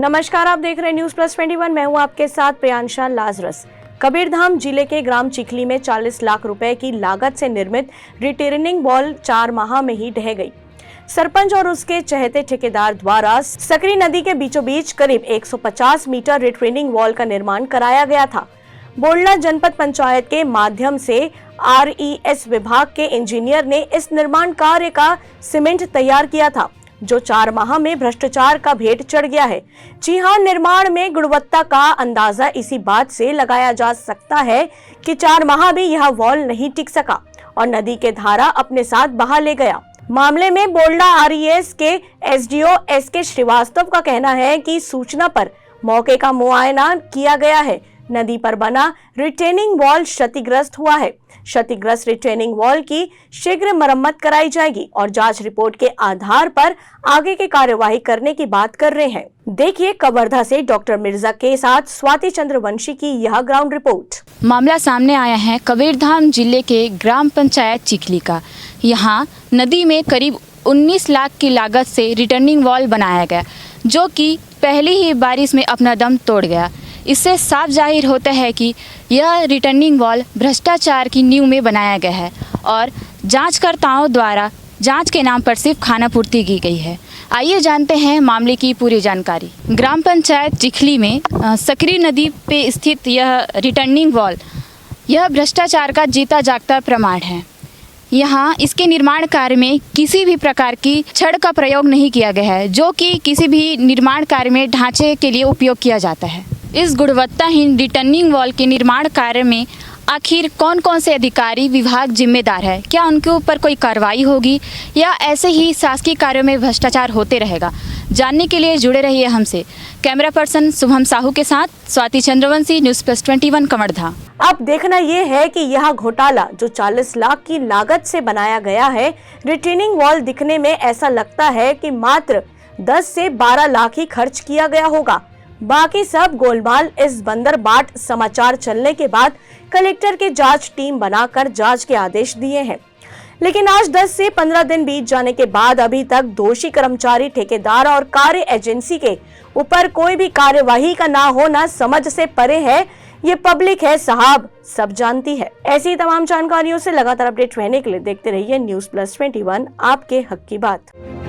नमस्कार, आप देख रहे हैं न्यूज प्लस 21। मैं हूं आपके साथ प्रियांशा लाजरस। कबीरधाम जिले के ग्राम चिखली में 40 लाख रुपए की लागत से निर्मित रिटर्निंग वॉल 4 माह में ही ढह गई। सरपंच और उसके चहेते ठेकेदार द्वारा सकरी नदी के बीचों बीच करीब 150 मीटर रिटर्निंग वॉल का निर्माण कराया गया था। बोलना जनपद पंचायत के माध्यम से RES विभाग के इंजीनियर ने इस निर्माण कार्य का सीमेंट तैयार किया था, जो 4 माह में भ्रष्टाचार का भेंट चढ़ गया है। जी हां, निर्माण में गुणवत्ता का अंदाजा इसी बात से लगाया जा सकता है कि 4 माह भी यह वॉल नहीं टिक सका और नदी के धारा अपने साथ बहा ले गया। मामले में बोलडा RES के SDO SK श्रीवास्तव का कहना है कि सूचना पर मौके का मुआयना किया गया है। नदी पर बना रिटेनिंग वॉल क्षतिग्रस्त हुआ है। क्षतिग्रस्त रिटेनिंग वॉल की शीघ्र मरम्मत कराई जाएगी और जांच रिपोर्ट के आधार पर आगे की कार्यवाही करने की बात कर रहे हैं। देखिए कवर्धा से डॉक्टर मिर्जा के साथ स्वाति चंद्रवंशी की यह ग्राउंड रिपोर्ट। मामला सामने आया है कबीरधाम जिले के ग्राम पंचायत चिखली का। यहाँ नदी में करीब 19 लाख की लागत से रिटर्निंग वॉल बनाया गया, जो कि पहली ही बारिश में अपना दम तोड़ गया। इससे साफ जाहिर होता है कि यह रिटर्निंग वॉल भ्रष्टाचार की नींव में बनाया गया है और जांचकर्ताओं द्वारा जांच के नाम पर सिर्फ खानापूर्ति की गई है। आइए जानते हैं मामले की पूरी जानकारी। ग्राम पंचायत चिखली में सकरी नदी पे स्थित यह रिटर्निंग वॉल यह भ्रष्टाचार का जीता जागता प्रमाण है। यहाँ इसके निर्माण कार्य में किसी भी प्रकार की छड़ का प्रयोग नहीं किया गया है, जो कि किसी भी निर्माण कार्य में ढांचे के लिए उपयोग किया जाता है। इस गुणवत्ताहीन रिटर्निंग वॉल के निर्माण कार्य में आखिर कौन कौन से अधिकारी विभाग जिम्मेदार है? क्या उनके ऊपर कोई कार्रवाई होगी या ऐसे ही शासकीय कार्यों में भ्रष्टाचार होते रहेगा? जानने के लिए जुड़े रहिए हमसे। कैमरा पर्सन शुभम साहू के साथ स्वाति चंद्रवंशी, न्यूज़ प्लस 21 कवर्धा। अब देखना ये है कि यह घोटाला जो 40 लाख की लागत से बनाया गया है, रिटेनिंग वॉल दिखने में ऐसा लगता है कि मात्र 10 से 12 लाख ही खर्च किया गया होगा। बाकी सब गोलमाल इस बंदरबाट समाचार चलने के बाद कलेक्टर के जांच टीम बनाकर जांच के आदेश दिए हैं। लेकिन आज 10 से 15 दिन बीत जाने के बाद अभी तक दोषी कर्मचारी, ठेकेदार और कार्य एजेंसी के ऊपर कोई भी कार्यवाही का ना होना समझ से परे है। ये पब्लिक है साहब, सब जानती है। ऐसी तमाम जानकारियों से लगातार अपडेट रहने के लिए देखते रहिए न्यूज़ प्लस 21, आपके हक की बात।